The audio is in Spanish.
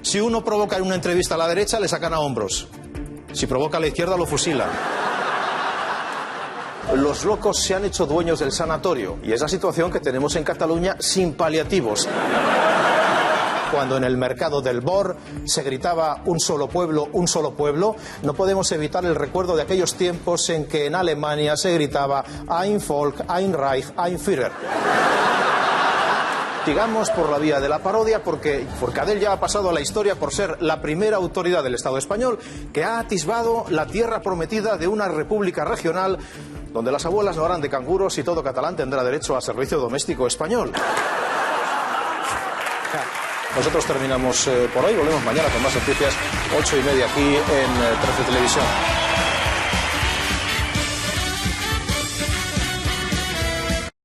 Si uno provoca en una entrevista a la derecha, le sacan a hombros. Si provoca a la izquierda, lo fusilan. Los locos se han hecho dueños del sanatorio y es la situación que tenemos en Cataluña sin paliativos. Cuando en el mercado del Bor se gritaba un solo pueblo, no podemos evitar el recuerdo de aquellos tiempos en que en Alemania se gritaba Ein Volk, ein Reich, ein Führer. Sigamos por la vía de la parodia porque Forcadell ya ha pasado a la historia por ser la primera autoridad del Estado español que ha atisbado la tierra prometida de una república regional donde las abuelas no harán de canguros y todo catalán tendrá derecho a servicio doméstico español. Nosotros terminamos por hoy, volvemos mañana con más noticias, 8:30 aquí en 13 Televisión.